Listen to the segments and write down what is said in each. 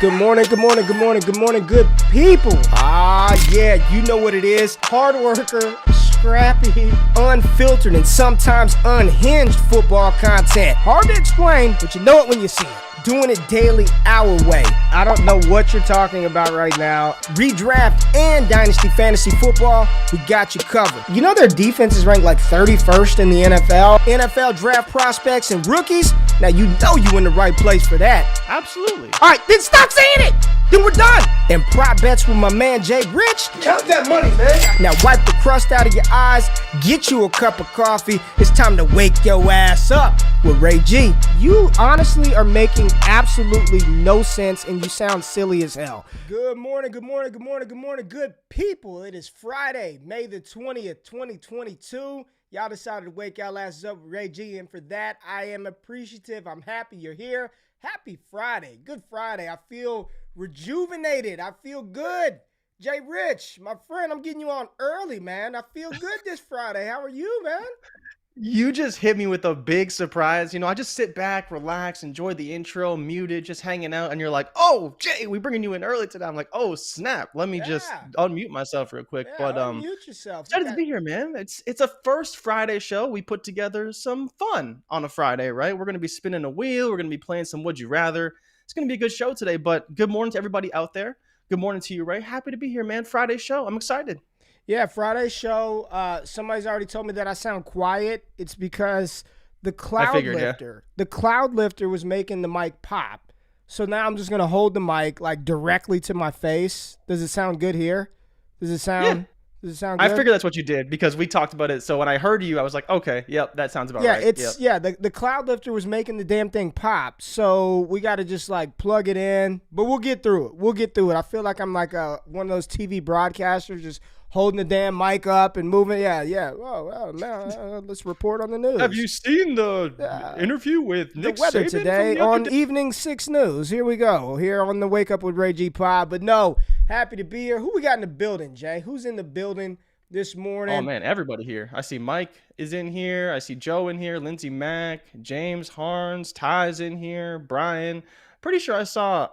Good morning, good morning, good morning, good morning, good people. Yeah, you know what it is. Hard worker, scrappy, unfiltered, and sometimes unhinged football content. Hard to explain, but you know it when you see it. Doing it daily our way. I don't know what you're talking about right now. Redraft and Dynasty Fantasy Football, we got you covered. You know their defense is ranked like 31st in the NFL? NFL draft prospects and rookies? Now you know you in the right place for that. Absolutely. All right, then stop saying it. Then we're done. And prop bets with my man Jay Rich. Count that money, man. Now wipe the crust out of your eyes. Get you a cup of coffee. It's time to wake your ass up with Ray G. You honestly are making absolutely no sense and you sound silly as hell. Good morning, good morning, good morning, good morning, good people. It is Friday, May the 20th, 2022. Y'all decided to wake y'all asses up with Ray G, and for that, I am appreciative. I'm happy you're here. Happy Friday. Good Friday. I feel rejuvenated. I feel good. Jay Rich, my friend, I'm getting you on early, man. I feel good this Friday. How are you, man? You just hit me with a big surprise. I just sit back, relax, enjoy the intro, muted, just hanging out. And you're like, oh, Jay, we bringing you in early today. I'm like, oh, snap. Let me just unmute myself real quick. Yeah, unmute yourself. Excited to be here, man. It's a first Friday show. We put together some fun on a Friday, right? We're going to be spinning a wheel. We're going to be playing some Would You Rather. It's going to be a good show today. But good morning to everybody out there. Good morning to you, Ray. Happy to be here, man. Friday show. I'm excited. Yeah, Friday show. Somebody's already told me that I sound quiet. It's because the cloud lifter, the cloud lifter was making the mic pop. So now I'm just gonna hold the mic like directly to my face. Does it sound good here? Does it sound? Yeah. Does it sound good? I figured that's what you did because we talked about it. So when I heard you, I was like, okay, yep, that sounds about right. The cloud lifter was making the damn thing pop. So we got to just like plug it in, but we'll get through it. I feel like I'm like one of those TV broadcasters just holding the damn mic up and moving. Yeah. Oh, man, let's report on the news. Have you seen the interview with Nick the weather Saban today on Evening 6 News? Here we go. Here on the Wake Up with Ray G pod. But no, happy to be here. Who we got in the building, Jay? Who's in the building this morning? Oh, man, everybody here. I see Mike is in here. I see Joe in here. Lindsey Mack, James Harns, Ty's in here. Brian. Pretty sure I saw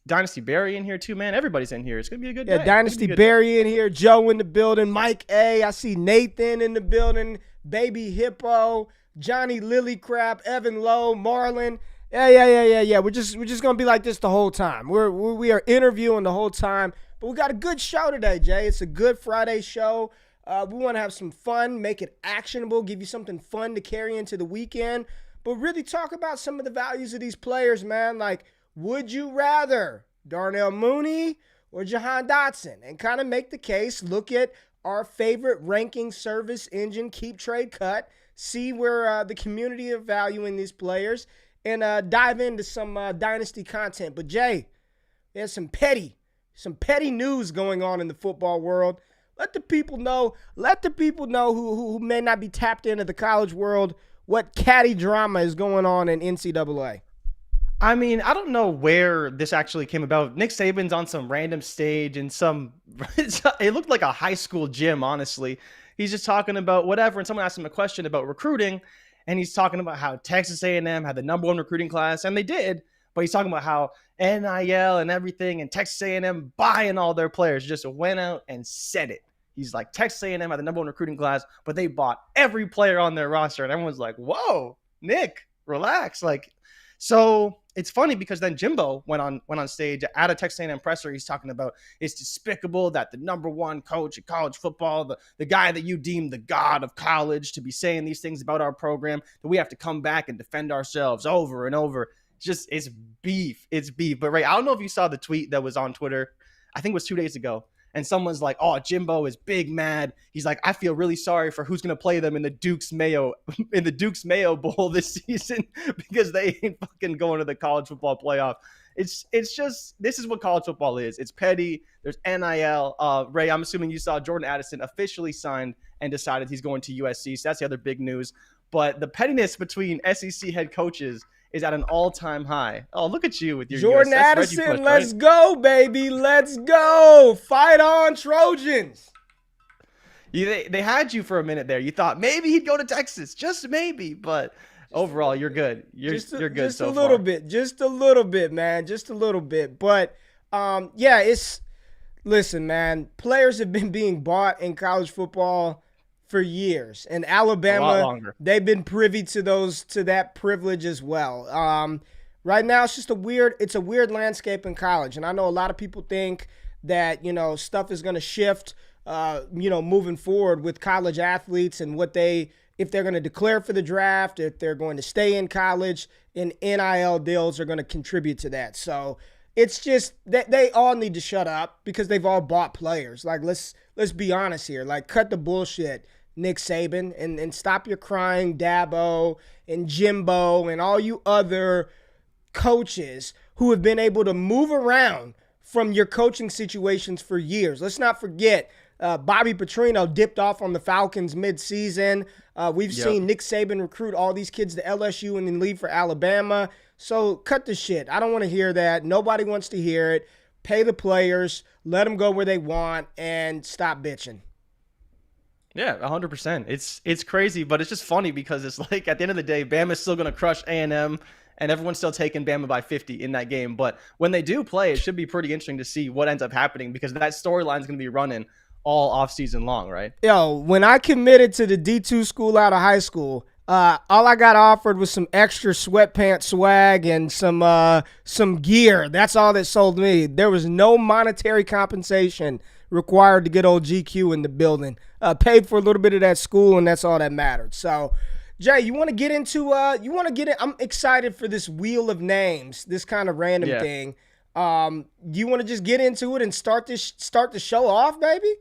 Dynasty Barry in here too, man. Everybody's in here. It's going to be a good day. Yeah, Dynasty Barry in here. Joe in the building. Mike A. I see Nathan in the building. Baby Hippo. Johnny Lilycrap. Evan Lowe. Marlon. Yeah. We're just going to be like this the whole time. We are interviewing the whole time. But we got a good show today, Jay. It's a good Friday show. We want to have some fun, make it actionable, give you something fun to carry into the weekend. But really talk about some of the values of these players, man. Like, would you rather Darnell Mooney or Jahan Dotson? And kind of make the case, look at our favorite ranking service engine, Keep Trade Cut, see where the community is valuing these players, and dive into some Dynasty content. But, Jay, there's some petty news going on in the football world. Let the people know who may not be tapped into the college world what catty drama is going on in NCAA. I mean, I don't know where this actually came about. Nick Saban's on some random stage in it looked like a high school gym, honestly. He's just talking about whatever, and someone asked him a question about recruiting, and he's talking about how Texas A&M had the #1 recruiting class, and they did, but he's talking about how NIL and everything, and Texas A&M buying all their players, just went out and said it. He's like, Texas A&M had the #1 recruiting class, but they bought every player on their roster. And everyone's like, whoa, Nick, relax. So it's funny because then Jimbo went on stage at a Texas A&M presser. He's talking about it's despicable that the number 1 coach in college football, the guy that you deem the god of college, to be saying these things about our program, that we have to come back and defend ourselves over and over. It's beef. It's beef. But Ray, I don't know if you saw the tweet that was on Twitter. I think it was 2 days ago. And someone's like, oh, Jimbo is big mad. He's like, I feel really sorry for who's going to play them in the Duke's Mayo Bowl this season because they ain't fucking going to the college football playoff. It's just, this is what college football is. It's petty. There's NIL. Ray, I'm assuming you saw Jordan Addison officially signed and decided he's going to USC. So that's the other big news. But the pettiness between SEC head coaches is at an all-time high. Oh, look at you with your Jordan Addison, let's go, baby. Let's go. Fight on, Trojans. They had you for a minute there. You thought maybe he'd go to Texas, just maybe. But overall, you're good. You're good just so a little far. bit, just a little bit, man, just a little bit. But yeah, listen, man. Players have been being bought in college football for years, and A lot Alabama, longer. they've been privy to that privilege as well. Right now, it's a weird landscape in college, and I know a lot of people think that stuff is going to shift, moving forward with college athletes and if they're going to declare for the draft, if they're going to stay in college, and NIL deals are going to contribute to that. So it's just that they all need to shut up because they've all bought players. Like, let's be honest here. Like, cut the bullshit, Nick Saban, and stop your crying, Dabo and Jimbo and all you other coaches who have been able to move around from your coaching situations for years. Let's not forget Bobby Petrino dipped off on the Falcons mid-season. We've seen Nick Saban recruit all these kids to LSU and then leave for Alabama. So cut the shit. I don't want to hear that. Nobody wants to hear it. Pay the players, let them go where they want, and stop bitching. Yeah, 100%. It's crazy, but it's just funny because it's like at the end of the day, Bama's still going to crush A&M, and everyone's still taking Bama by 50 in that game. But when they do play, it should be pretty interesting to see what ends up happening because that storyline is going to be running all offseason long, right? Yo, when I committed to the D2 school out of high school, all I got offered was some extra sweatpants swag and some gear. That's all that sold me. There was no monetary compensation required to get old GQ in the building. Paid for a little bit of that school, and that's all that mattered. So, Jay, you want to get into I'm excited for this wheel of names, this kind of random thing. You want to just get into it and start the show off, baby?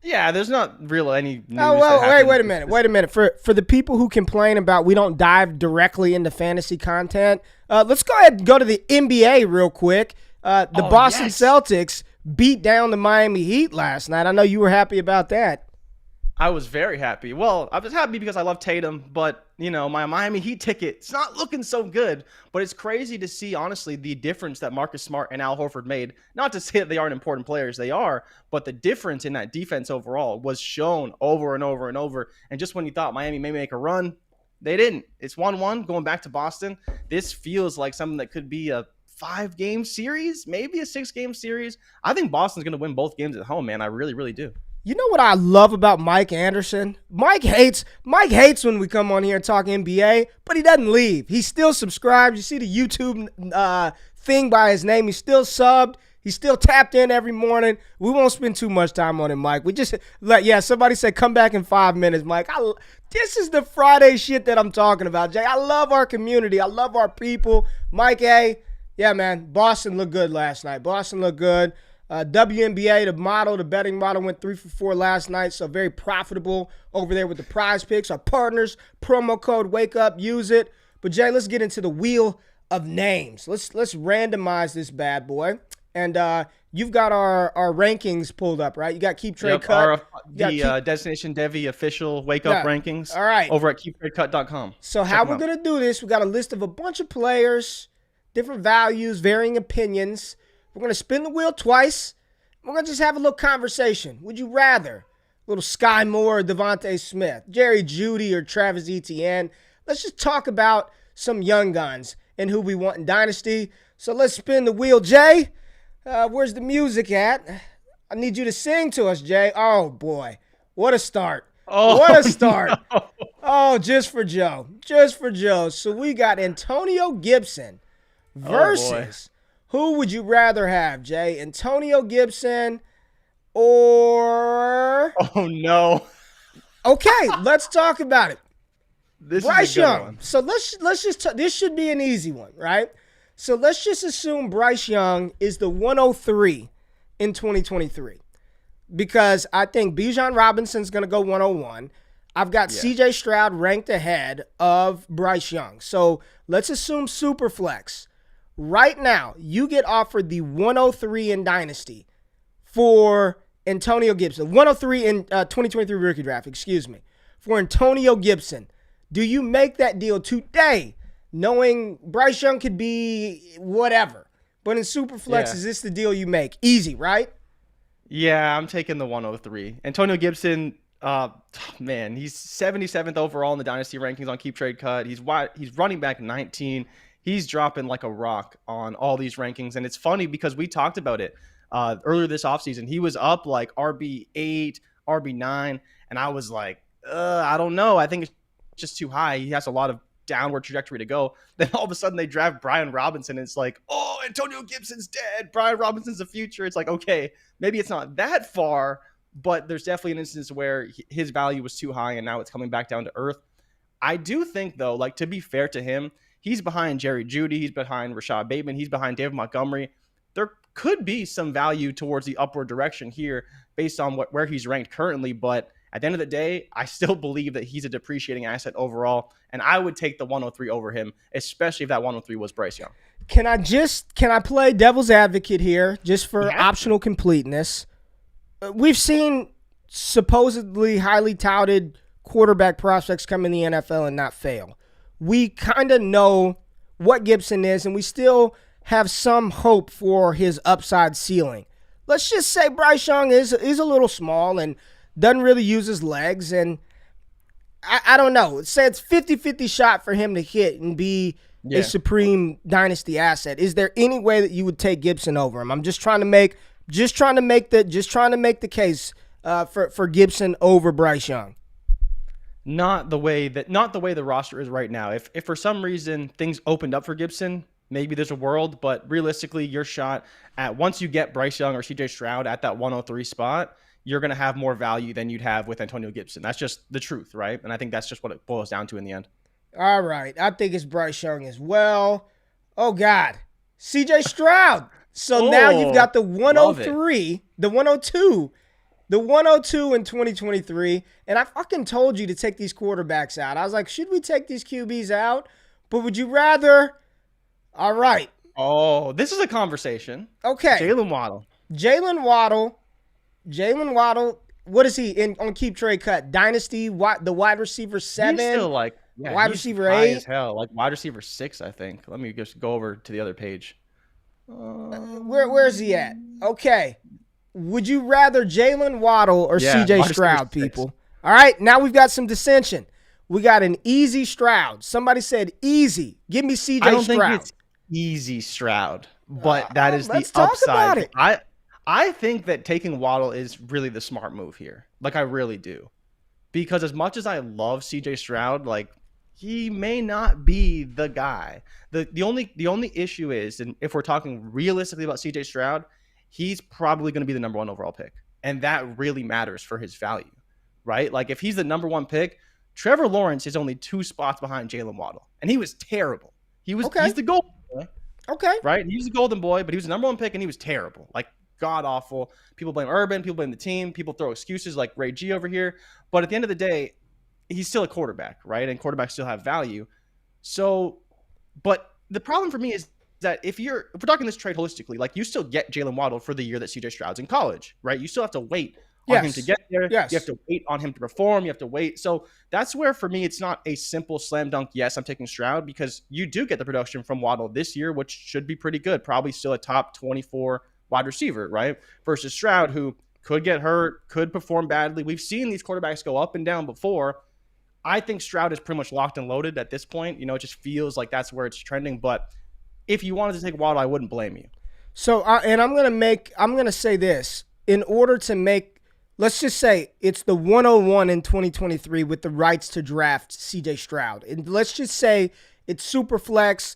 Yeah, there's not really any news. Oh, well, wait a minute. For the people who complain about we don't dive directly into fantasy content, let's go ahead and go to the NBA real quick. The Boston Celtics beat down the Miami Heat last night. I know you were happy about that. I was very happy. Well, I was happy because I love Tatum, but, my Miami Heat ticket, it's not looking so good. But it's crazy to see, honestly, the difference that Marcus Smart and Al Horford made. Not to say that they aren't important players. They are. But the difference in that defense overall was shown over and over and over. And just when you thought Miami may make a run, they didn't. It's 1-1 going back to Boston. This feels like something that could be a 5-game series, maybe a 6-game series. I think Boston's going to win both games at home, man. I really, really do. You know what I love about Mike Anderson? Mike hates when we come on here and talk NBA, but he doesn't leave. He still subscribes. You see the YouTube thing by his name. He's still subbed. He's still tapped in every morning. We won't spend too much time on him, Mike. Somebody said come back in 5 minutes, Mike. This is the Friday shit that I'm talking about, Jay. I love our community. I love our people. Mike A., yeah, man, Boston looked good last night. Boston looked good. WNBA, the betting model went 3 for 4 last night, so very profitable over there with the prize picks. Our partners, promo code Wake Up, use it. But Jay, let's get into the wheel of names. Let's randomize this bad boy. And you've got our rankings pulled up, right? You got Keep Trade Cut. Destination Devi official Wake Up rankings. All right. Over at keeptradecut.com. So how we're going to do this, we got a list of a bunch of players, different values, varying opinions. We're going to spin the wheel twice. We're going to just have a little conversation. Would you rather a little Skyy Moore or Devontae Smith, Jerry Jeudy or Travis Etienne? Let's just talk about some young guns and who we want in Dynasty. So let's spin the wheel. Jay, where's the music at? I need you to sing to us, Jay. Oh, boy. What a start. What a start. No. Oh, just for Joe. Just for Joe. So we got Antonio Gibson versus... Who would you rather have, Jay? Antonio Gibson or... Oh, no. Okay, let's talk about it. Bryce Young. So let's just... this should be an easy one, right? So let's just assume Bryce Young is the 103 in 2023. Because I think Bijan Robinson's going to go 101. I've got CJ Stroud ranked ahead of Bryce Young. So let's assume Superflex. Right now, you get offered the 103 in Dynasty for Antonio Gibson. 103 in 2023 rookie draft, for Antonio Gibson. Do you make that deal today, knowing Bryce Young could be whatever? But in Superflex, is this the deal you make? Easy, right? Yeah, I'm taking the 103. Antonio Gibson, Uh, Man, he's 77th overall in the Dynasty rankings on Keep Trade Cut. He's running back 19. He's dropping like a rock on all these rankings. And it's funny because we talked about it earlier this offseason. He was up like RB8, RB9. And I was like, I don't know. I think it's just too high. He has a lot of downward trajectory to go. Then all of a sudden they draft Brian Robinson. And it's like, oh, Antonio Gibson's dead. Brian Robinson's the future. It's like, okay, maybe it's not that far, but there's definitely an instance where his value was too high and now it's coming back down to earth. I do think, though, like, to be fair to him, he's behind Jerry Jeudy, he's behind Rashod Bateman, he's behind David Montgomery. There could be some value towards the upward direction here based on where he's ranked currently, but at the end of the day, I still believe that he's a depreciating asset overall, and I would take the 103 over him, especially if that 103 was Bryce Young. Can I play devil's advocate here just for optional completeness? We've seen supposedly highly touted quarterback prospects come in the NFL and not fail. We kind of know what Gibson is, and we still have some hope for his upside ceiling. Let's just say Bryce Young is a little small and doesn't really use his legs, and I don't know. Say it's 50-50 shot for him to hit and be a supreme dynasty asset. Is there any way that you would take Gibson over him? I'm just trying to make the case for Gibson over Bryce Young. Not the way the roster is right now. If for some reason things opened up for Gibson, maybe there's a world, but realistically, your shot at once you get Bryce Young or CJ Stroud at that 103 spot, you're going to have more value than you'd have with Antonio Gibson. That's just the truth, right? And I think that's just what it boils down to in the end. All right. I think it's Bryce Young as well. Oh, God. CJ Stroud. So now you've got the 103, the 102, the 102 in 2023. And I fucking told you to take these quarterbacks out. I was like, should we take these QBs out? But would you rather? All right. Oh, this is a conversation. Okay. Jaylen Waddle. What is he on Keep Trade Cut? Dynasty, the wide receiver 7? He's still like wide receiver high 8? as hell. Like wide receiver 6, I think. Let me just go over to the other page. Where's he at? Okay. Would you rather Jaylen Waddle or CJ Stroud, people? All right, now we've got some dissension. We got an easy Stroud. Somebody said easy. Give me CJ Stroud. I don't think it's easy Stroud, but that is the let's talk upside. about it. I think that taking Waddle is really the smart move here. Like, I really do. Because as much as I love CJ Stroud, like, he may not be the guy. The only issue is, and if we're talking realistically about CJ Stroud, he's probably going to be the number 1 overall pick. And that really matters for his value, right? Like, if he's the number 1 pick, Trevor Lawrence is only 2 spots behind Jaylen Waddle. And he was terrible. He's the golden boy. Okay. Right? He's the golden boy, but he was the number 1 pick and he was terrible. Like, god awful. People blame Urban, people blame the team, people throw excuses like Ray G over here. But at the end of the day, he's still a quarterback, right? And quarterbacks still have value. So, but the problem for me is that if we're talking this trade holistically, like, you still get Jaylen Waddle for the year that CJ Stroud's in college, right? You still have to wait on him to get there. Yes. You have to wait on him to perform. You have to wait. So that's where, for me, it's not a simple slam dunk. Yes, I'm taking Stroud, because you do get the production from Waddle this year, which should be pretty good. Probably still a top 24 wide receiver, right? Versus Stroud, who could get hurt, could perform badly. We've seen these quarterbacks go up and down before. I think Stroud is pretty much locked and loaded at this point. You know, it just feels like that's where it's trending. But if you wanted to take Waddle, I wouldn't blame you. So, and I'm going to say this. In order to make, let's just say it's the 101 in 2023 with the rights to draft CJ Stroud. And let's just say it's super flex.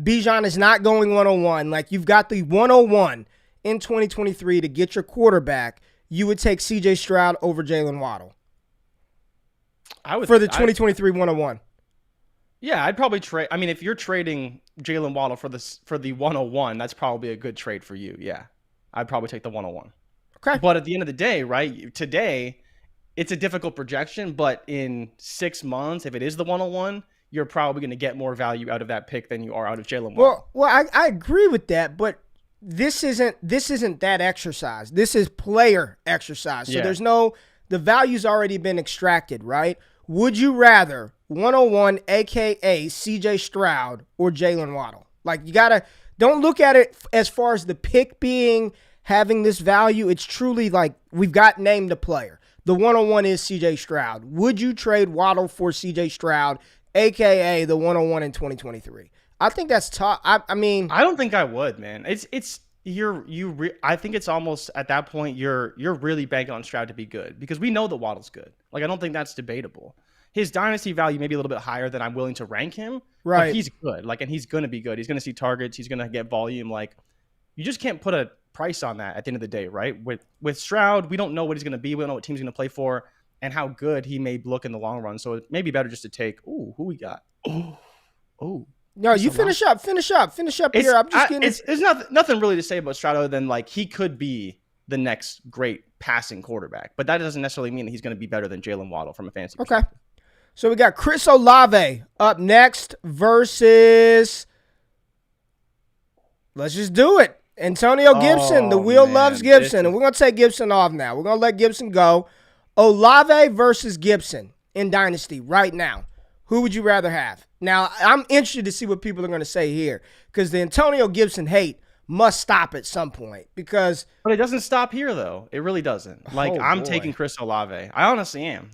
Bijan is not going 101. Like, you've got the 101 in 2023 to get your quarterback. You would take CJ Stroud over Jaylen Waddle. For the 2023 101. Yeah, I'd probably trade. I mean, if you're trading Jaylen Waddle for the 101, that's probably a good trade for you. Yeah, I'd probably take the 101. Okay. But at the end of the day, right, today, it's a difficult projection, but in 6 months, if it is the 101, you're probably going to get more value out of that pick than you are out of Jaylen Waddle. Well, I agree with that, but this isn't that exercise. This is player exercise. So the value's already been extracted, right? Would you rather 101, a.k.a. CJ Stroud, or Jaylen Waddle? Like, don't look at it as far as the pick having this value. It's truly like, we've got named a player. The 101 is CJ Stroud. Would you trade Waddle for CJ Stroud, aka the 101 in 2023? I think that's tough. I mean, I don't think I would, man. I think it's almost at that point you're really banking on Stroud to be good because we know that Waddle's good. Like I don't think that's debatable. His dynasty value may be a little bit higher than I'm willing to rank him. right. But he's good. Like, and he's going to be good. He's going to see targets. He's going to get volume. Like, you just can't put a price on that at the end of the day, right? With Stroud, we don't know what he's going to be. We don't know what team's going to play for and how good he may look in the long run. So it may be better just to take, who we got? Oh. No, you finish up here. I'm just kidding. There's nothing really to say about Stroud other than like he could be the next great passing quarterback, but that doesn't necessarily mean that he's going to be better than Jaylen Waddle from a fantasy perspective. Okay. So we got Chris Olave up next versus, let's just do it, Antonio Gibson. The wheel loves Gibson, and we're going to take Gibson off now. We're going to let Gibson go. Olave versus Gibson in Dynasty right now. Who would you rather have? Now, I'm interested to see what people are going to say here because the Antonio Gibson hate must stop at some point because... But it doesn't stop here, though. It really doesn't. Like, I'm taking Chris Olave. I honestly am.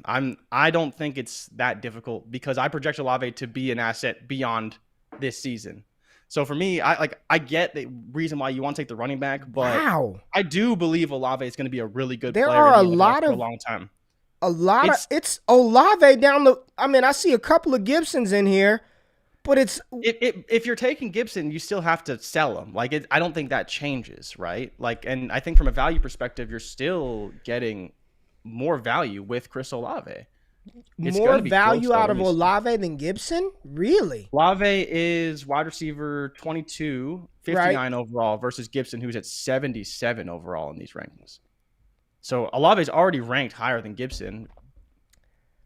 I don't think it's that difficult because I project Olave to be an asset beyond this season. So for me, I get the reason why you want to take the running back, but I do believe Olave is going to be a really good player for a long time. It's Olave down the. I mean, I see a couple of Gibsons in here, but it's if you're taking Gibson, you still have to sell him. Like I don't think that changes, right? Like, and I think from a value perspective, you're still getting more value with Chris Olave. More value out of Olave than Gibson? Really? Olave is wide receiver 22, 59 overall versus Gibson, who's at 77 overall in these rankings. So Olave is already ranked higher than Gibson.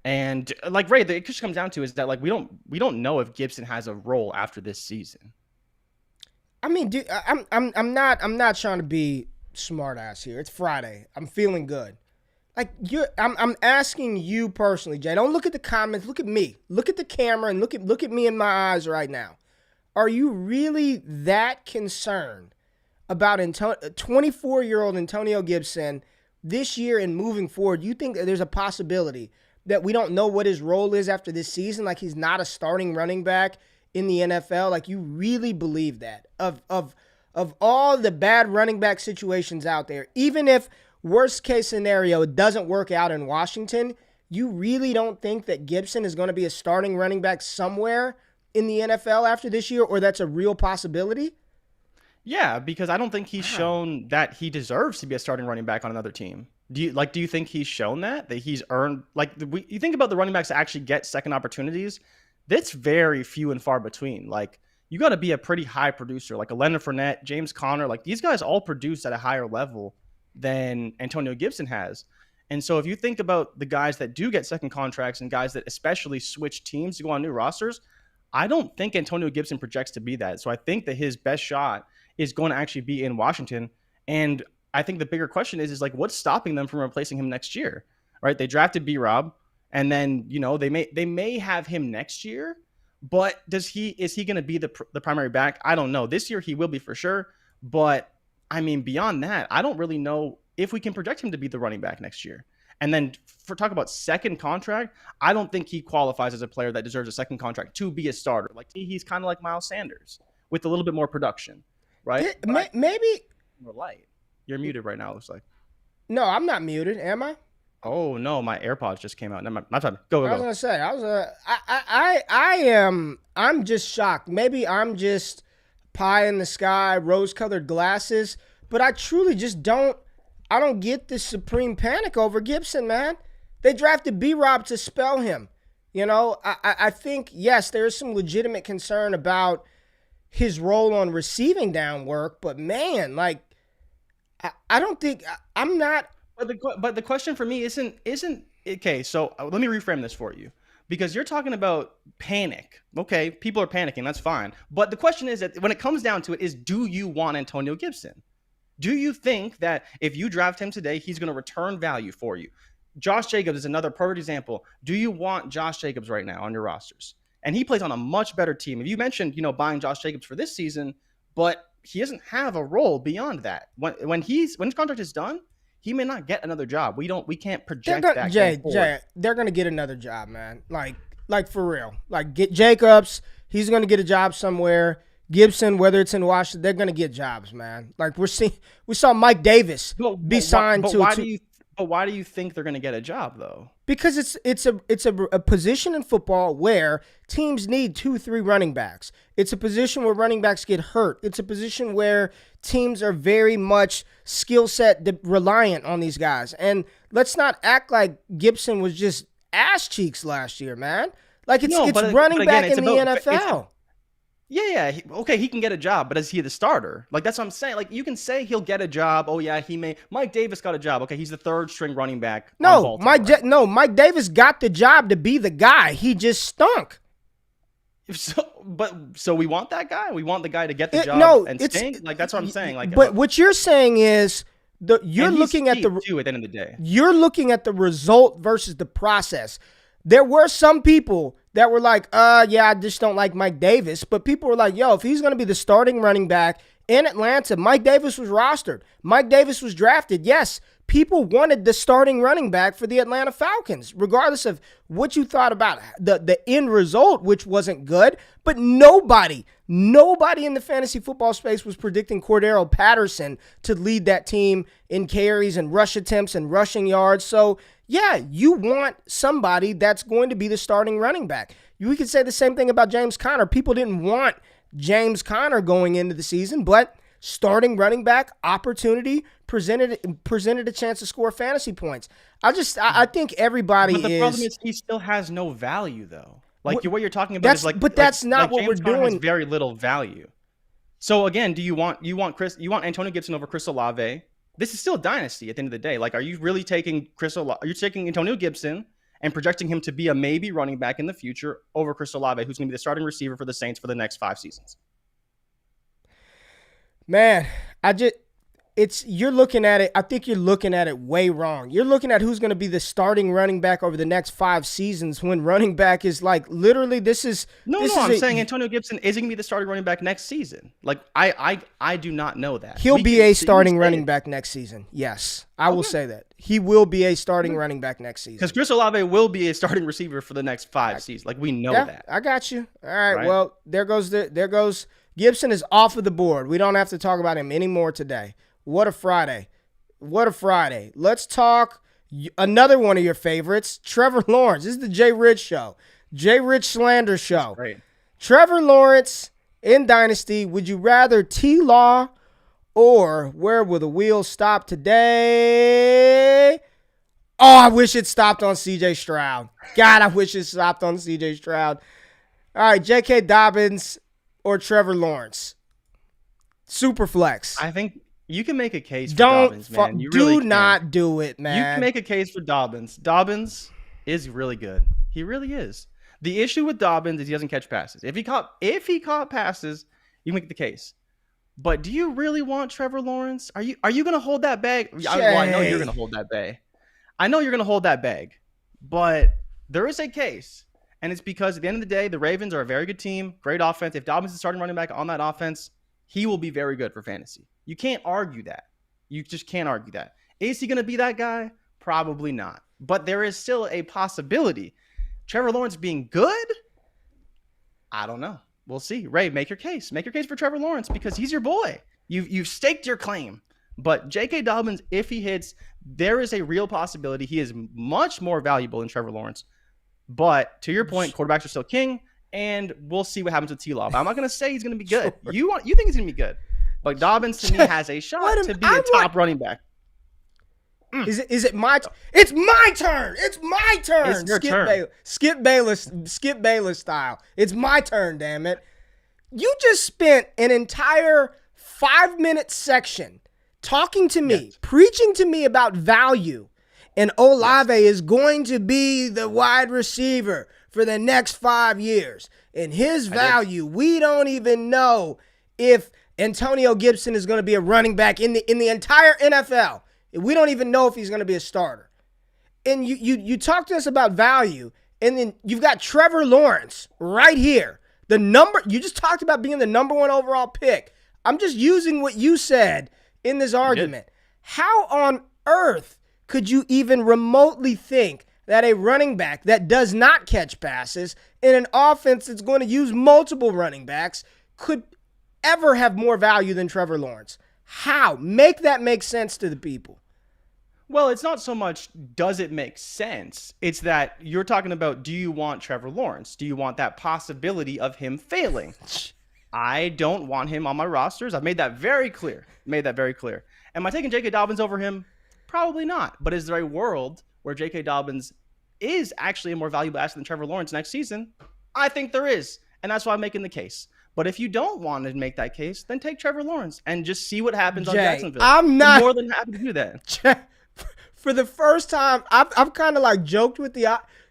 And like Ray, it just comes down to is that like we don't know if Gibson has a role after this season. I mean, dude, I'm not trying to be smart ass here. It's Friday. I'm feeling good. Like I'm asking you personally, Jay. Don't look at the comments. Look at me. Look at the camera and look at me in my eyes right now. Are you really that concerned about 24-year-old Antonio Gibson this year and moving forward? You think that there's a possibility that we don't know what his role is after this season? Like he's not a starting running back in the NFL? Like you really believe that? Of all the bad running back situations out there, even if worst case scenario, it doesn't work out in Washington, you really don't think that Gibson is going to be a starting running back somewhere in the NFL after this year, or that's a real possibility? Yeah, because I don't think he's shown that he deserves to be a starting running back on another team. Do you think he's shown that he's earned, like, you think about the running backs that actually get second opportunities, that's very few and far between. Like, you got to be a pretty high producer, like a Leonard Fournette, James Conner, like these guys all produce at a higher level than Antonio Gibson has. And so if you think about the guys that do get second contracts and guys that especially switch teams to go on new rosters, I don't think Antonio Gibson projects to be that. So I think that his best shot is going to actually be in Washington. And I think the bigger question is like, what's stopping them from replacing him next year, right? They drafted B-Rob, and then, they may have him next year, but is he going to be the primary back? I don't know. This year he will be for sure. But I mean, beyond that, I don't really know if we can project him to be the running back next year. And then for talk about second contract, I don't think he qualifies as a player that deserves a second contract to be a starter. Like he's kind of like Miles Sanders with a little bit more production, right? Maybe more light. You're muted right now. It looks like. No, I'm not muted. Am I? Oh no, my AirPods just came out. Not time. Go. I was gonna say I'm just shocked. Maybe I'm just pie in the sky, rose-colored glasses, but I truly just don't get this supreme panic over Gibson, man. They drafted B-Rob to spell him. I think, yes, there is some legitimate concern about his role on receiving down work, but man, like, I don't think I'm not. But the question for me isn't okay. So let me reframe this for you, because you're talking about panic. Okay, people are panicking. That's fine. But the question is that when it comes down to it, is do you want Antonio Gibson? Do you think that if you draft him today, he's going to return value for you? Josh Jacobs is another perfect example. Do you want Josh Jacobs right now on your rosters? And he plays on a much better team. If you mentioned, buying Josh Jacobs for this season, but he doesn't have a role beyond that. When his contract is done, he may not get another job. We can't project that. Jay, they're gonna get another job, man. Like for real. Like get Jacobs, he's gonna get a job somewhere. Gibson, whether it's in Washington, they're gonna get jobs, man. Like we saw Mike Davis be signed to. But why do you think they're going to get a job, though? Because it's a position in football where teams need 2-3 running backs. It's a position where running backs get hurt. It's a position where teams are very much skill set reliant on these guys. And let's not act like Gibson was just ass cheeks last year, man. Like it's running back in the NFL. Yeah. He can get a job, but is he the starter? Like, that's what I'm saying. Like, you can say he'll get a job. Oh, yeah, he may. Mike Davis got a job. Okay, he's the third string running back. Mike Davis got the job to be the guy. He just stunk. So we want that guy? We want the guy to get the job and stink? Like, that's what I'm saying. Like, but what you're saying is you're looking at the end of the day. You're looking at the result versus the process. There were some people that were like, I just don't like Mike Davis. But people were like, yo, if he's going to be the starting running back in Atlanta, Mike Davis was rostered. Mike Davis was drafted. Yes, people wanted the starting running back for the Atlanta Falcons, regardless of what you thought about the end result, which wasn't good. But nobody in the fantasy football space was predicting Cordero Patterson to lead that team in carries and rush attempts and rushing yards. So, yeah, you want somebody that's going to be the starting running back. We could say the same thing about James Conner. People didn't want James Conner going into the season, but starting running back opportunity presented a chance to score fantasy points. I think everybody is. But the problem is he still has no value, though. Like what you're talking about is like. But that's not what James we're Conner doing. Has very little value. So again, do you want Antonio Gibson over Chris Olave? This is still Dynasty at the end of the day. Like, are you really taking You're taking Antonio Gibson and projecting him to be a maybe running back in the future over Chris Olave, who's going to be the starting receiver for the Saints for the next 5 seasons? Man, you're looking at it. I think you're looking at it way wrong. You're looking at who's going to be the starting running back over the next 5 seasons when running back is like literally I'm saying Antonio Gibson isn't going to be the starting running back next season. Like I do not know that. He'll be a starting running back next season. Yes, I will say that. He will be a starting running back next season. Because Chris Olave will be a starting receiver for the next 5 seasons. Like we know that. I got you. All right. Well, there goes Gibson is off of the board. We don't have to talk about him anymore today. What a Friday. Let's talk another one of your favorites, Trevor Lawrence. This is the Jay Rich show. Jay Rich slander show. Great. Trevor Lawrence in Dynasty. Would you rather T-Law or where will the wheels stop today? Oh, I wish it stopped on CJ Stroud. God, I wish it stopped on CJ Stroud. All right, J.K. Dobbins or Trevor Lawrence. Super flex. I think you can make a case for Dobbins, man. You really do not do it, man. You can make a case for Dobbins. Dobbins is really good. He really is. The issue with Dobbins is he doesn't catch passes. If he caught passes, you make the case. But do you really want Trevor Lawrence? Are you going to hold that bag? I know you're going to hold that bag. But there is a case. And it's because at the end of the day, the Ravens are a very good team, great offense. If Dobbins is starting running back on that offense, he will be very good for fantasy. You can't argue that. You just can't argue that. Is he going to be that guy? Probably not. But there is still a possibility. Trevor Lawrence being good? I don't know. We'll see. Ray, make your case. Make your case for Trevor Lawrence because he's your boy. You've staked your claim. But J.K. Dobbins, if he hits, there is a real possibility he is much more valuable than Trevor Lawrence. But to your point, quarterbacks are still king, and we'll see what happens with T-Law. But I'm not going to say he's going to be good. You think he's going to be good. But Dobbins, to me, has a shot to be a top running back. Is it my turn? It's my turn. It's my turn. It's your turn. Skip Bayless style. It's my turn, damn it. You just spent an entire 5-minute section talking to me, preaching to me about value. And Olave is going to be the wide receiver for the next 5 years. And his value, we don't even know if Antonio Gibson is going to be a running back in the entire NFL. We don't even know if he's going to be a starter. And you talk to us about value, and then you've got Trevor Lawrence right here. You just talked about being the number 1 overall pick. I'm just using what you said in this argument. How on earth could you even remotely think that a running back that does not catch passes in an offense that's going to use multiple running backs could ever have more value than Trevor Lawrence? How? Make that make sense to the people. Well, it's not so much does it make sense. It's that you're talking about, do you want Trevor Lawrence? Do you want that possibility of him failing? I don't want him on my rosters. I've made that very clear. Am I taking J.K. Dobbins over him? Probably not. But is there a world where J.K. Dobbins is actually a more valuable asset than Trevor Lawrence next season? I think there is. And that's why I'm making the case. But if you don't want to make that case, then take Trevor Lawrence and just see what happens on Jacksonville. I'm more than happy to do that. For the first time, I've kind of like joked with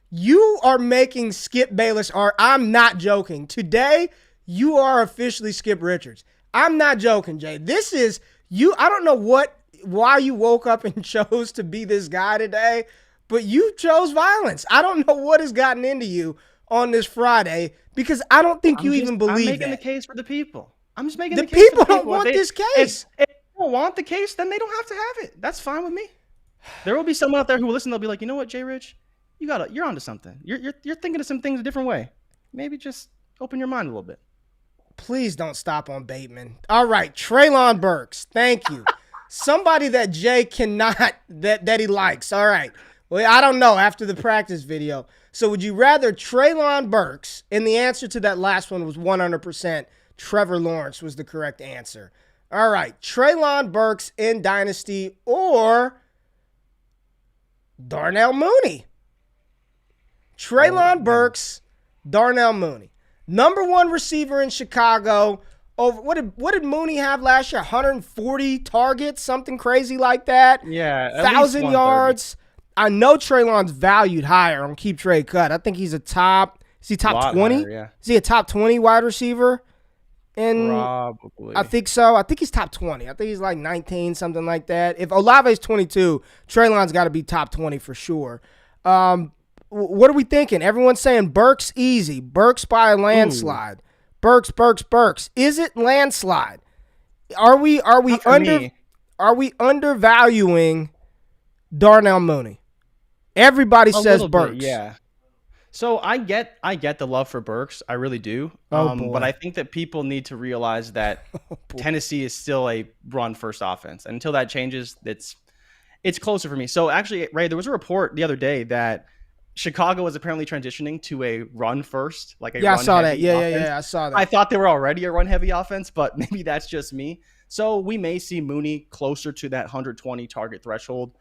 you are making Skip Bayless art. I'm not joking. Today, you are officially Skip Richards. I'm not joking, Jay. This is you. I don't know why you woke up and chose to be this guy today, but you chose violence. I don't know what has gotten into you on this Friday because I don't think you even believe that. I'm making the case for the people. I'm just making the case people. The people don't want this case. If they don't want the case, then they don't have to have it. That's fine with me. There will be someone out there who will listen. They'll be like, you know what, Jay Rich, you're onto something. You're thinking of some things a different way. Maybe just open your mind a little bit. Please don't stop on Bateman. All right, Treylon Burks. Thank you. Somebody that Jay cannot that he likes. All right. Well, I don't know after the practice video. So would you rather Treylon Burks? And the answer to that last one was 100%. Trevor Lawrence was the correct answer. All right, Treylon Burks in Dynasty or Darnell Mooney. Treylon Burks, Darnell Mooney. Number one receiver in Chicago. Over what did Mooney have last year? 140 targets, something crazy like that. Yeah, 1,000 yards. I know Treylon's valued higher on Keep Trade Cut. I think he's is he top 20? Higher, yeah. Is he a top 20 wide receiver? And probably. I think so. I think he's top 20. I think he's like 19, something like that. If Olave's 22, Treylon's got to be top 20 for sure. What are we thinking? Everyone's saying Burks easy. Burks by a landslide. Ooh. Burks. Is it landslide? Are we undervaluing Darnell Mooney? Everybody says Burks. Bit, yeah. So I get the love for Burks. I really do. But I think that people need to realize that Tennessee is still a run-first offense. And until that changes, it's closer for me. So actually, Ray, there was a report the other day that Chicago was apparently transitioning to a run-first, like a run-heavy offense. I saw that. Yeah, I saw that. I thought they were already a run-heavy offense, but maybe that's just me. So we may see Mooney closer to that 120 target threshold.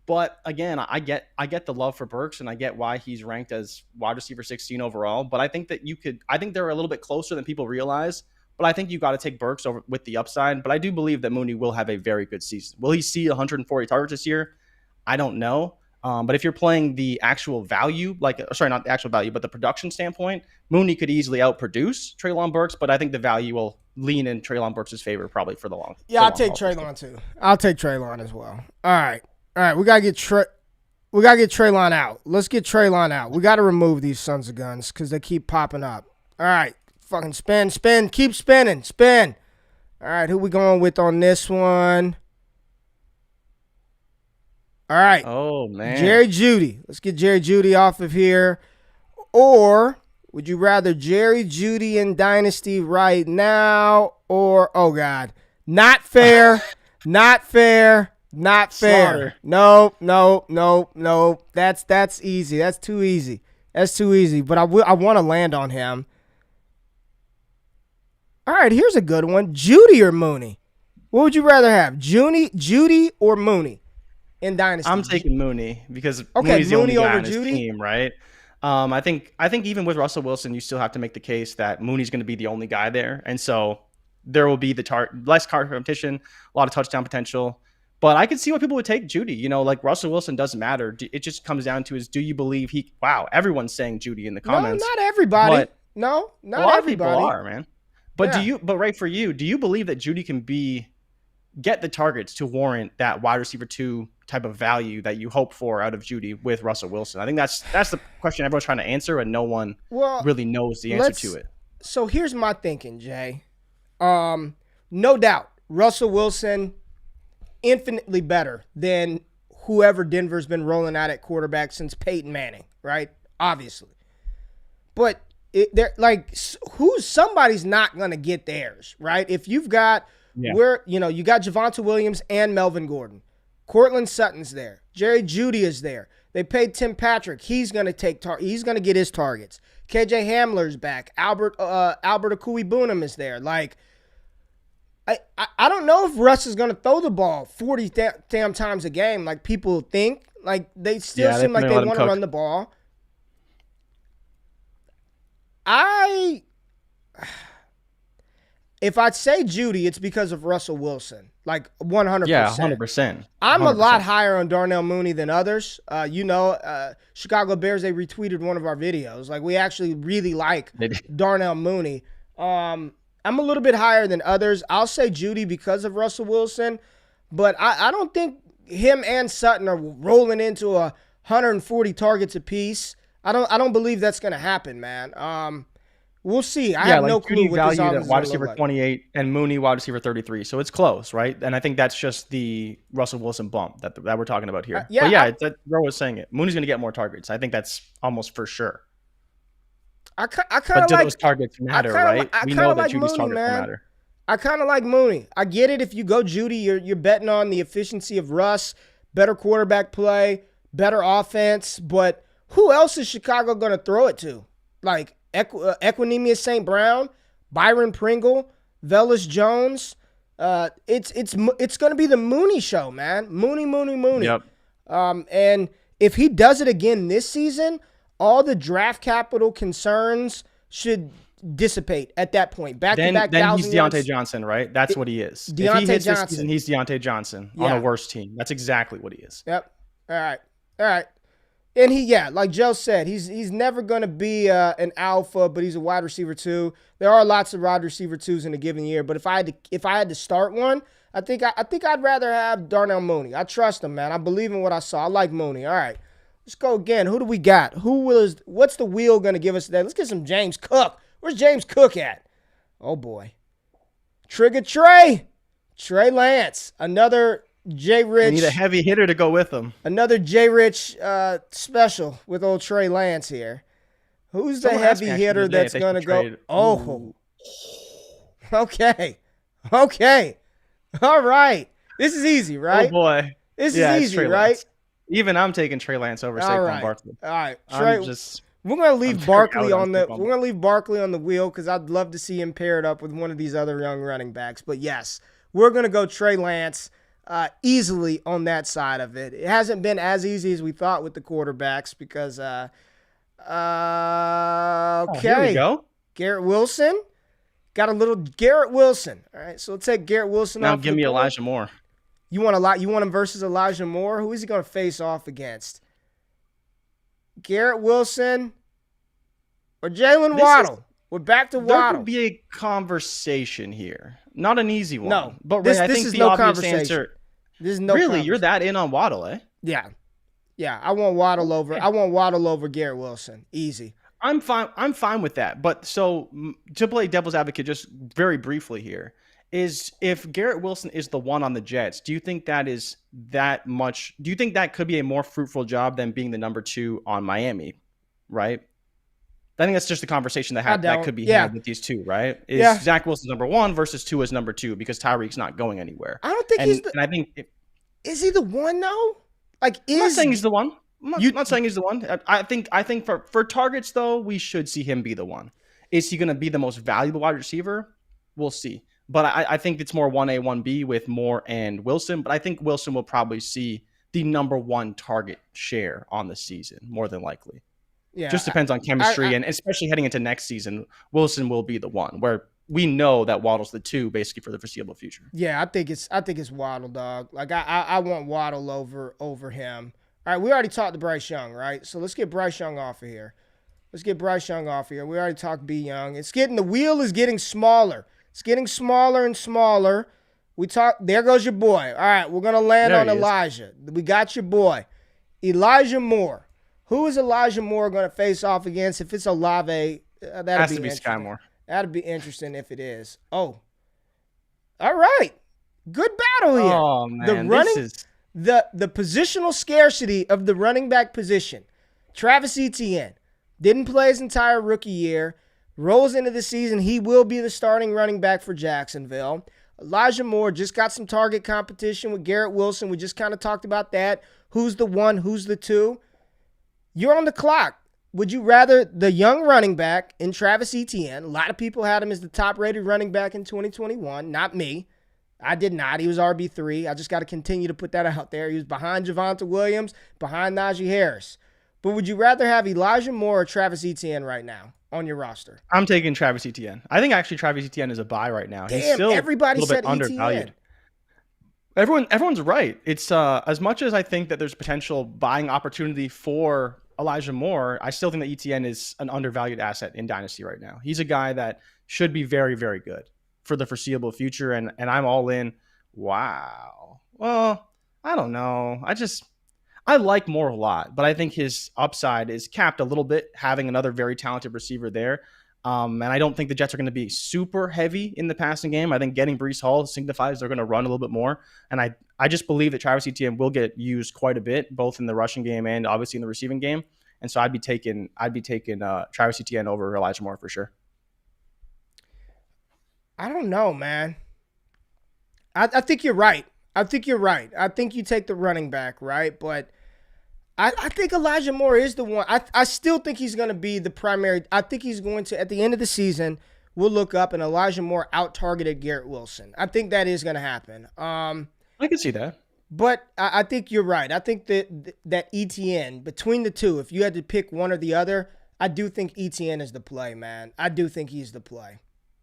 But again, I get the love for Burks, and I get why he's ranked as wide receiver 16 overall. But I think that I think they're a little bit closer than people realize. But I think you got to take Burks over with the upside. But I do believe that Mooney will have a very good season. Will he see 140 targets this year? I don't know. But if you're playing the actual value, not the actual value, but the production standpoint, Mooney could easily outproduce Treylon Burks. But I think the value will lean in Treylon Burks' favor probably for the long. Yeah, I'll take Treylon too. I'll take Treylon as well. All right, we gotta get Treylon out. Let's get Treylon out. We gotta remove these sons of guns because they keep popping up. All right, fucking spin, keep spinning, spin. All right, who we going with on this one? All right. Oh, man. Jerry Jeudy. Let's get Jerry Jeudy off of here. Or would you rather Jerry Jeudy in Dynasty right now or, oh, God, not fair, not fair. Slaughter. No. That's easy. That's too easy. But I want to land on him. All right, here's a good one. Jeudy or Mooney? What would you rather have, Jeudy or Mooney? In Dynasty, I'm taking Mooney because Mooney's the only guy on his team, right? I think even with Russell Wilson, you still have to make the case that Mooney's going to be the only guy there, and so there will be less competition, a lot of touchdown potential. But I could see why people would take Jeudy. You know, like Russell Wilson doesn't matter. It just comes down to do you believe he? Wow, everyone's saying Jeudy in the comments. No, not everybody. No, not everybody. A lot of people are, man. But for you, do you believe that Jeudy can get the targets to warrant that wide receiver 2 type of value that you hope for out of Jeudy with Russell Wilson? I think that's the question everyone's trying to answer, and no one really knows the answer to it. So here's my thinking, Jay. No doubt, Russell Wilson infinitely better than whoever Denver's been rolling out at quarterback since Peyton Manning, right? Obviously. But they're like, somebody's not going to get theirs, right? If you've got you got Javonte Williams and Melvin Gordon. Cortland Sutton's there. Jerry Jeudy is there. They paid Tim Patrick. He's going to he's going to get his targets. KJ Hamler's back. Albert Akui-Bunam is there. Like, I don't know if Russ is going to throw the ball 40 damn times a game like people think. Like, they still seem like they want to run the ball. If I'd say Jeudy, it's because of Russell Wilson. Like, 100%. Yeah, 100%. I'm a lot higher on Darnell Mooney than others. Chicago Bears, they retweeted one of our videos. Like, we actually really like Darnell Mooney. I'm a little bit higher than others. I'll say Jeudy because of Russell Wilson, but I don't think him and Sutton are rolling into 140 targets apiece. I don't believe that's going to happen, man. We'll see. I have no clue what this offense is wide receiver 28 and Mooney wide receiver 33. So it's close, right? And I think that's just the Russell Wilson bump that we're talking about here. Bro was saying it. Mooney's going to get more targets. I think that's almost for sure. I kind of like those targets matter, right? We know that Judy's targets matter. I kind of like Mooney. I get it. If you go Jeudy, you're betting on the efficiency of Russ, better quarterback play, better offense. But who else is Chicago going to throw it to? Like Equinemius St. Brown, Byron Pringle, Velus Jones. It's going to be the Mooney show, man. Mooney. Yep. And if he does it again this season, all the draft capital concerns should dissipate at that point. Then he's Deontay Johnson, right? That's what he is. If he hits this season, he's Deontay Johnson on a worse team. That's exactly what he is. Yep. All right. And like Joe said, he's never going to be an alpha, but he's a wide receiver too. There are lots of wide receiver twos in a given year, but if I had to start one, I think I'd rather have Darnell Mooney. I trust him, man. I believe in what I saw. I like Mooney. All right. Let's go again. Who do we got? What's the wheel going to give us today? Let's get some James Cook. Where's James Cook at? Oh, boy. Trigger Trey Lance. Another J. Rich. We need a heavy hitter to go with him. Another J. Rich special with old Trey Lance here. Who's the heavy hitter that's going to go? Trade. Oh. Okay. All right. This is easy, right? Oh, boy. This is easy, right? Lance. Even I'm taking Trey Lance over Saquon Barkley. All right, Trey, we're gonna leave Barkley on the wheel because I'd love to see him paired up with one of these other young running backs. But yes, we're gonna go Trey Lance easily on that side of it. It hasn't been as easy as we thought with the quarterbacks because okay, here we go. Garrett Wilson got a little Garrett Wilson. All right, so we'll take Garrett Wilson. Now give me Elijah Moore. You want him versus Elijah Moore? Who is he going to face off against? Garrett Wilson or Jaylen Waddle? We're back to Waddle. There could be a conversation here. Not an easy one. No, but this I think is the no obvious conversation. answer. This is no really, you're that in on Waddle, eh? Yeah. I want Waddle over. I want Waddle over Garrett Wilson. Easy. I'm fine with that. But so to play devil's advocate, just very briefly here. Is if Garrett Wilson is the one on the Jets, do you think that is that much? Do you think that could be a more fruitful job than being the number 2 on Miami, right? I think that's just a conversation that could be had with these two, right? Is Zach Wilson number 1 versus 2 as number 2 because Tyreek's not going anywhere? I don't think is he the one though? Like, I'm not saying he's the one. I'm not saying he's the one. I think for targets though, we should see him be the one. Is he going to be the most valuable wide receiver? We'll see. But I think it's more 1A, 1B with Moore and Wilson. But I think Wilson will probably see the number 1 target share on the season, more than likely. Yeah, just depends on chemistry. And especially heading into next season, Wilson will be the one where we know that Waddle's the 2 basically for the foreseeable future. Yeah, I think it's Waddle, dog. Like I want Waddle over him. All right, we already talked to Bryce Young, right? So let's get Bryce Young off of here. We already talked B Young. The wheel is getting smaller. It's getting smaller and smaller. There goes your boy. All right, we're going to land on Elijah. We got your boy. Elijah Moore. Who is Elijah Moore going to face off against? If it's Olave, that'd be Skyy Moore. That'd be interesting if it is. Oh. All right. Good battle here. Oh man, this is the positional scarcity of the running back position. Travis Etienne didn't play his entire rookie year. Rolls into the season, he will be the starting running back for Jacksonville. Elijah Moore just got some target competition with Garrett Wilson. We just kind of talked about that. Who's the one? Who's the two? You're on the clock. Would you rather the young running back in Travis Etienne? A lot of people had him as the top-rated running back in 2021. Not me. I did not. He was RB3. I just got to continue to put that out there. He was behind Javonte Williams, behind Najee Harris. But would you rather have Elijah Moore or Travis Etienne right now on your roster? I'm taking Travis Etienne. I think actually Travis Etienne is a buy right now. Damn, he's still everybody a little said bit undervalued. Etienne. Everyone's right. It's as much as I think that there's potential buying opportunity for Elijah Moore, I still think that Etienne is an undervalued asset in Dynasty right now. He's a guy that should be very, very good for the foreseeable future, and I'm all in. Wow. Well, I don't know. I like Moore a lot, but I think his upside is capped a little bit, having another very talented receiver there. And I don't think the Jets are going to be super heavy in the passing game. I think getting Breece Hall signifies they're going to run a little bit more. And I just believe that Travis Etienne will get used quite a bit, both in the rushing game and obviously in the receiving game. And so I'd be taking Travis Etienne over Elijah Moore for sure. I don't know, man. I think you're right. I think you take the running back, right? But I think Elijah Moore is the one. I still think he's going to be the primary. I think he's going to, at the end of the season, we'll look up and Elijah Moore out-targeted Garrett Wilson. I think that is going to happen. I can see that. But I think you're right. I think that Etienne, between the two, if you had to pick one or the other, I do think Etienne is the play, man. I do think he's the play.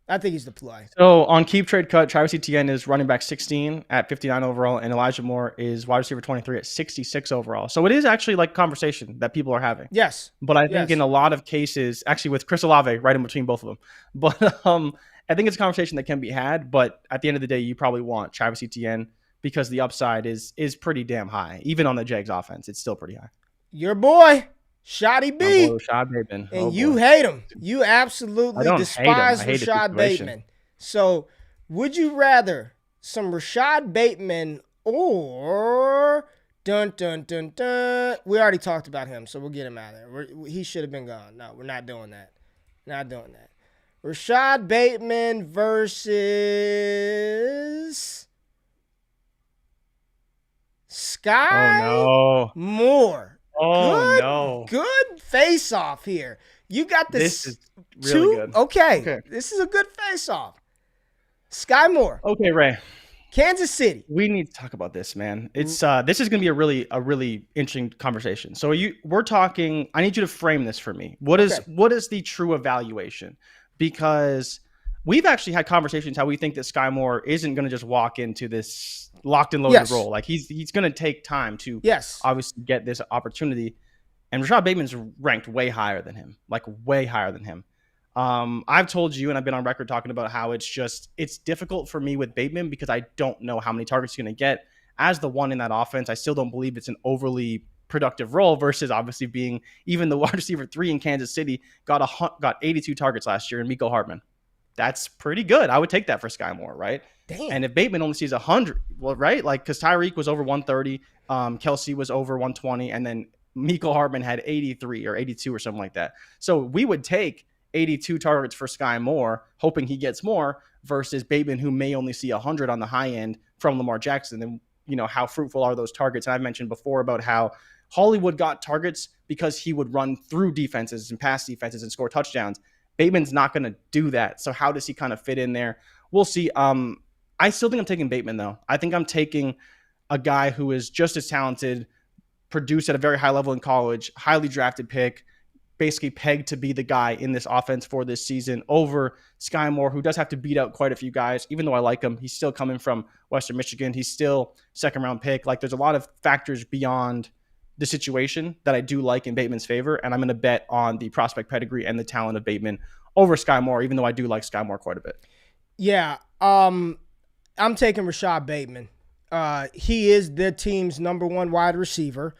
I think he's the play. So on Keep Trade Cut, Travis Etienne is running back 16 at 59 overall, and Elijah Moore is wide receiver 23 at 66 overall. So it is actually like a conversation that people are having. Yes. But I think in a lot of cases, actually with Chris Olave right in between both of them. But I think it's a conversation that can be had. But at the end of the day, you probably want Travis Etienne because the upside is pretty damn high. Even on the Jags offense, it's still pretty high. Your boy, Shoddy B. Rashod Bateman. And you hate him. You absolutely despise Rashod Bateman. So would you rather some Rashod Bateman or dun dun dun dun? We already talked about him, so we'll get him out of there. He should have been gone. No, we're not doing that. Not doing that. Rashod Bateman versus Skyy Moore. Oh, Good face-off here. You got this is really good. Okay. This is a good face-off. Skyy Moore. Okay, Ray. Kansas City. We need to talk about this, man. It's this is going to be a really interesting conversation. So we're talking. I need you to frame this for me. What is the true evaluation? Because we've actually had conversations how we think that Skyy Moore isn't going to just walk into this locked and loaded role. Like he's going to take time to obviously get this opportunity. And Rashod Bateman's ranked way higher than him, like way higher than him. I've told you, and I've been on record talking about how it's difficult for me with Bateman because I don't know how many targets he's going to get. As the one in that offense, I still don't believe it's an overly productive role versus obviously being even the wide receiver 3 in Kansas City got 82 targets last year in Mecole Hardman. That's pretty good. I would take that for Skyy Moore, right? Damn. And if Bateman only sees 100, well, right? Like, because Tyreek was over 130, Kelsey was over 120, and then Mecole Hardman had 83 or 82 or something like that. So we would take 82 targets for Skyy Moore, hoping he gets more, versus Bateman, who may only see 100 on the high end from Lamar Jackson. And, how fruitful are those targets? And I've mentioned before about how Hollywood got targets because he would run through defenses and pass defenses and score touchdowns. Bateman's not going to do that. So how does he kind of fit in there? We'll see. I still think I'm taking Bateman, though. I think I'm taking a guy who is just as talented, produced at a very high level in college, highly drafted pick, basically pegged to be the guy in this offense for this season over Skyy Moore, who does have to beat out quite a few guys. Even though I like him, he's still coming from Western Michigan. He's still second-round pick. Like, there's a lot of factors beyond the situation that I do like in Bateman's favor, and I'm going to bet on the prospect pedigree and the talent of Bateman over Skyy Moore, even though I do like Skyy Moore quite a bit. Yeah, I'm taking Rashod Bateman. He is the team's number 1 wide receiver.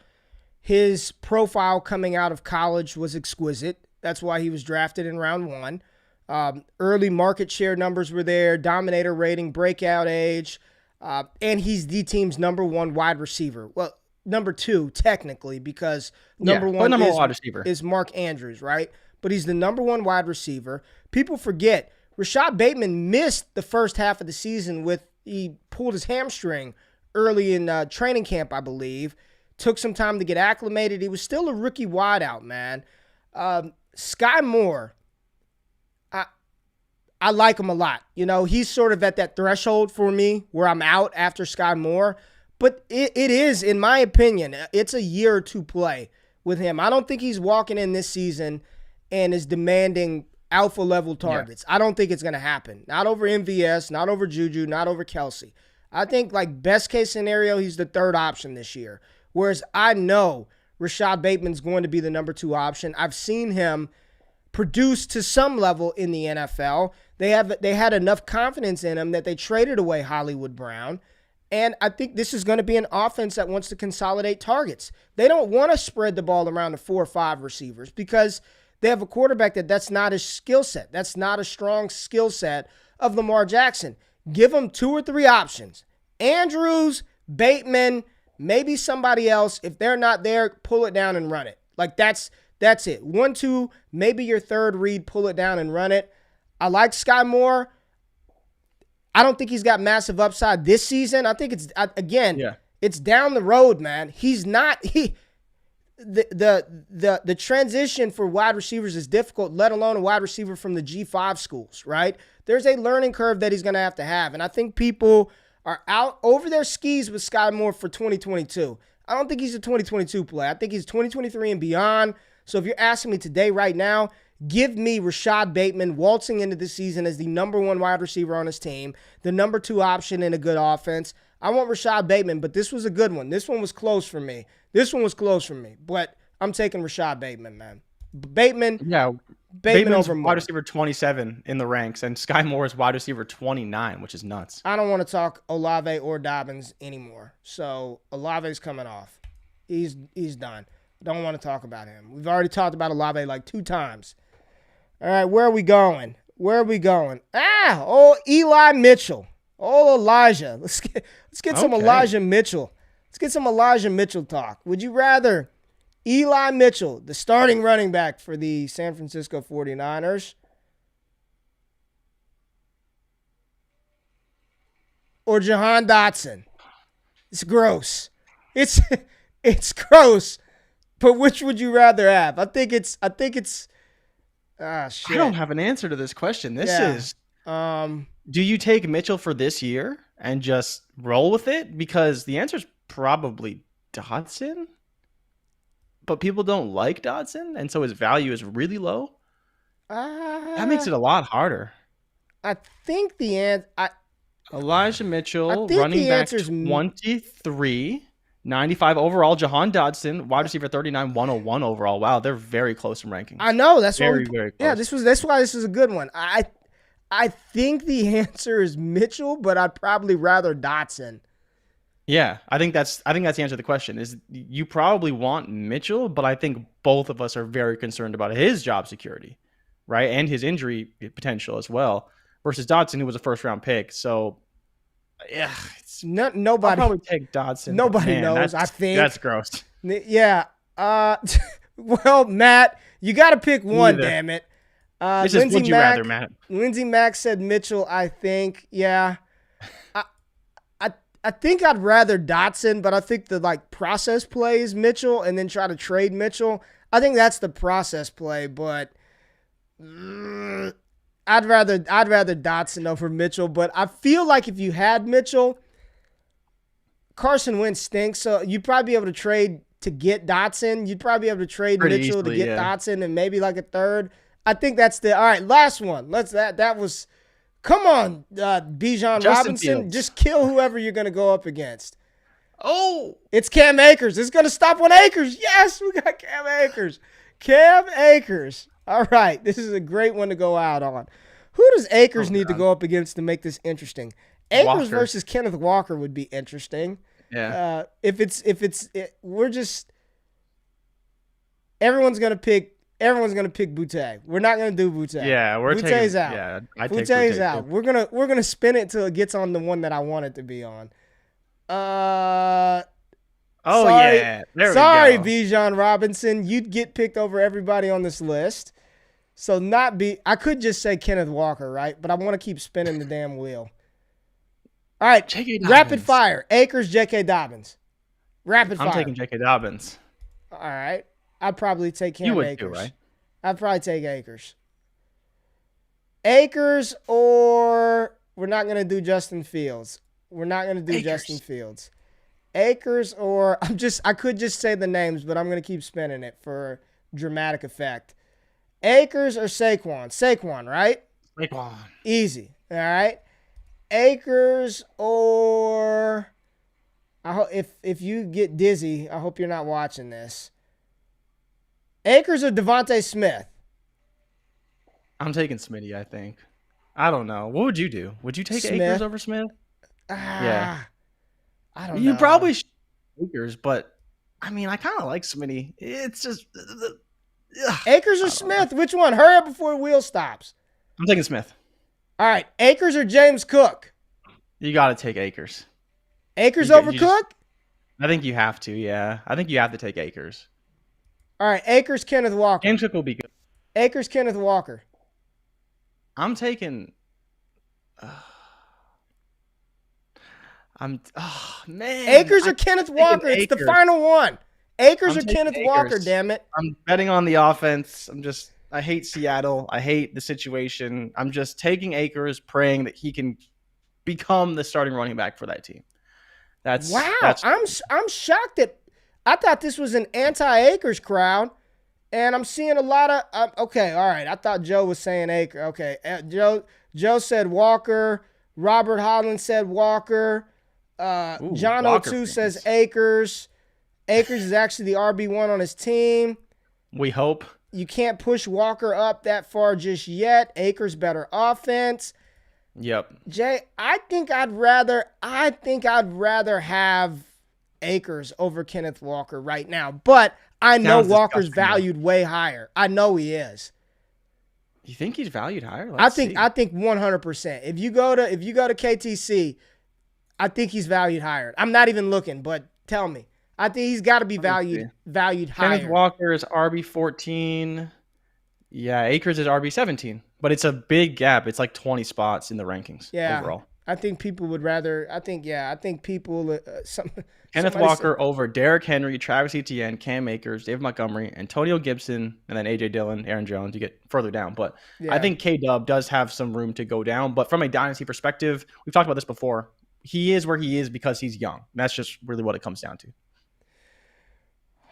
His profile coming out of college was exquisite. That's why he was drafted in round 1. Early market share numbers were there, dominator rating, breakout age. And he's the team's number 1 wide receiver. Well, number 2 technically, because number one wide receiver is Mark Andrews, right? But he's the number 1 wide receiver. People forget Rashod Bateman missed the first half of the season he pulled his hamstring early in training camp, I believe. Took some time to get acclimated. He was still a rookie wideout, man. Skyy Moore, I like him a lot. You know, he's sort of at that threshold for me where I'm out after Skyy Moore. But it is, in my opinion, it's a year or 2 play with him. I don't think he's walking in this season and is demanding alpha level targets. I don't think it's going to happen. Not over MVS, not over Juju, not over Kelsey. I think like best case scenario, he's the 3rd option this year. Whereas I know Rashod Bateman's going to be the number 2 option. I've seen him produce to some level in the NFL. They had enough confidence in him that they traded away Hollywood Brown. And I think this is going to be an offense that wants to consolidate targets. They don't want to spread the ball around to 4 or 5 receivers because they have a quarterback that's not his skill set. That's not a strong skill set of Lamar Jackson. Give him 2 or 3 options. Andrews, Bateman, maybe somebody else. If they're not there, pull it down and run it. Like that's it. 1, 2, maybe your 3rd read, pull it down and run it. I like Skyy Moore. I don't think he's got massive upside this season. I think it's down the road, man. He's not the transition for wide receivers is difficult, let alone a wide receiver from the G5 schools, right? There's a learning curve that he's going to have. And I think people are out over their skis with Skyy Moore for 2022. I don't think he's a 2022 play. I think he's 2023 and beyond. So if you're asking me today, right now, give me Rashod Bateman waltzing into the season as the number 1 wide receiver on his team, the number 2 option in a good offense. I want Rashod Bateman, but this was a good one. This one was close for me. But I'm taking Rashod Bateman, man. Bateman Bateman's over Moore. Wide receiver 27 in the ranks, and Skyy Moore is wide receiver 29, which is nuts. I don't want to talk Olave or Dobbins anymore. So Olave's coming off. He's done. Don't want to talk about him. We've already talked about Olave like 2 times. All right, where are we going? Eli Mitchell. Oh, Elijah. Let's get some Elijah Mitchell. Let's get some Elijah Mitchell talk. Would you rather Eli Mitchell, the starting running back for the San Francisco 49ers, or Jahan Dotson? It's gross. It's gross. But which would you rather have? I think it's shit. I don't have an answer to this question. Do you take Mitchell for this year and just roll with it? Because the answer is probably Dotson. But people don't like Dotson, and so his value is really low. That makes it a lot harder. I think the answer... Elijah Mitchell, running back 23, 95 overall. Jahan Dotson, wide receiver 39, 101 overall. Wow, they're very close in ranking. I know. That's very close. Yeah, that's why this is a good one. I think the answer is Mitchell, but I'd probably rather Dotson. Yeah, I think that's the answer to the question. Is you probably want Mitchell, but I think both of us are very concerned about his job security, right, and his injury potential as well. Versus Dotson, who was a first-round pick. So, yeah, nobody. I'll probably take Dotson. Nobody knows. I think that's gross. Yeah. Well, Matt, you got to pick one. Damn it. Would you rather, Matt? Lindsey Mack said Mitchell. I think. Yeah. I think I'd rather Dotson, but I think the process play is Mitchell, and then try to trade Mitchell. I think that's the process play, but I'd rather Dotson over Mitchell. But I feel like if you had Mitchell, Carson Wentz stinks, so you'd probably be able to trade to get Dotson. You'd probably be able to trade pretty Mitchell easily, to get Dotson and maybe a third. I think that's all right. Last one. That was. Come on, Bijan Robinson. Fields. Just kill whoever you're going to go up against. Oh. It's Cam Akers. It's going to stop on Akers. Yes, we got Cam Akers. Cam Akers. All right, this is a great one to go out on. Who does Akers need to go up against to make this interesting? Akers versus Kenneth Walker would be interesting. Yeah. Everyone's going to pick Everyone's gonna pick Boutte. We're not gonna do Boutte. Yeah, we're taking. Boutte's out. Yeah, I take Boutte's Boutte out. too. We're gonna spin it till it gets on the one that I want it to be on. Oh sorry, yeah, there we sorry, go. Bijan Robinson. You'd get picked over everybody on this list. So I could just say Kenneth Walker, right? But I want to keep spinning the damn wheel. All right, J.K. rapid Dobbins. fire. Akers, J.K. Dobbins. Rapid fire. I'm taking J.K. Dobbins. All right. I'd probably take Cam You would Akers. too, right? I'd probably take Akers. Akers, or we're not going to do Justin Fields. We're not going to do Akers. Justin Fields. Akers, or I could just say the names, but I'm going to keep spinning it for dramatic effect. Akers or Saquon? Saquon, right? Saquon. Easy. All right. Akers or if you get dizzy, I hope you're not watching this. Akers or Devontae Smith? I'm taking Smitty, I think. I don't know. What would you do? Would you take Smith. Akers over Smith? Yeah. I don't know. You probably should take Akers, but I mean, I kind of like Smitty. It's just Akers or Smith? Which one? Hurry up before the wheel stops. I'm taking Smith. All right. Akers or James Cook? You got to take Akers. Akers over Cook? I think you have to, yeah. I think you have to take Akers. All right. Akers, Kenneth Walker. James Cook will be good. Akers, Kenneth Walker. I'm taking. Man. Akers or Kenneth Walker? It's the final one. Akers or Kenneth Walker, damn it. I'm betting on the offense. I hate Seattle. I hate the situation. I'm just taking Akers, praying that he can become the starting running back for that team. I'm shocked that I thought this was an anti-Akers crowd, and I'm seeing a lot of okay, all right. I thought Joe was saying Akers. Okay, Joe said Walker. Robert Holland said Walker. John O2 says Akers. Akers is actually the RB1 on his team. We hope. You can't push Walker up that far just yet. Akers better offense. Yep. Jay, I think I'd rather have Akers over Kenneth Walker right now. But I know Walker's valued way higher. I know he is. You think he's valued higher? I think 100%. If you go to KTC, I think he's valued higher. I'm not even looking, but tell me. I think he's got to be valued higher. Kenneth Walker is RB14. Yeah, Akers is RB17. But it's a big gap. It's like 20 spots in the rankings overall. I think people would rather. I think people. Kenneth Walker over Derrick Henry, Travis Etienne, Cam Akers, David Montgomery, Antonio Gibson, and then AJ Dillon, Aaron Jones. You get further down, but I think K-Dub does have some room to go down. But from a dynasty perspective, we've talked about this before. He is where he is because he's young. That's just really what it comes down to.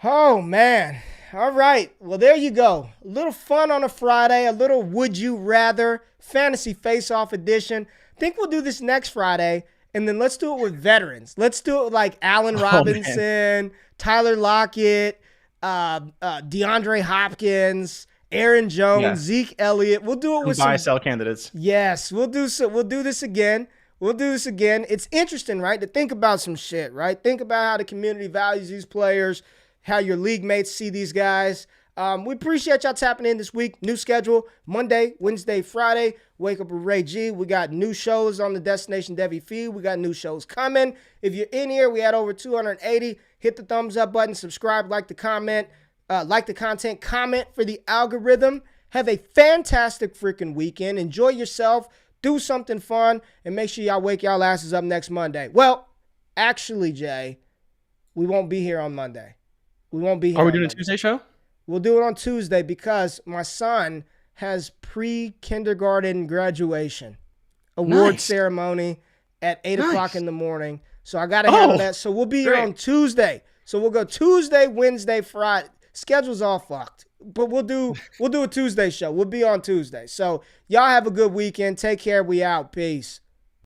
Oh man! All right. Well, there you go. A little fun on a Friday. A little Would You Rather Fantasy Face-Off edition. I think we'll do this next Friday, and then let's do it with veterans. Let's do it with like Allen Robinson, Tyler Lockett, DeAndre Hopkins, Aaron Jones, Zeke Elliott. We'll do it with buy-sell candidates. Yes, we'll do this again. It's interesting, right, to think about some shit, right? Think about how the community values these players, how your league mates see these guys. We appreciate y'all tapping in this week. New schedule, Monday, Wednesday, Friday. Wake Up with Ray G. We got new shows on the Destination Devy feed. We got new shows coming. If you're in here, we had over 280. Hit the thumbs up button, subscribe, like the content, comment for the algorithm. Have a fantastic freaking weekend. Enjoy yourself. Do something fun. And make sure y'all wake y'all asses up next Monday. Well, actually, Jay, we won't be here on Monday. Are we doing a Tuesday show? We'll do it on Tuesday because my son has pre-kindergarten graduation award ceremony at 8 o'clock in the morning. So I got to handle that. So we'll be here on Tuesday. So we'll go Tuesday, Wednesday, Friday. Schedule's all fucked. But we'll do a Tuesday show. We'll be on Tuesday. So y'all have a good weekend. Take care. We out. Peace.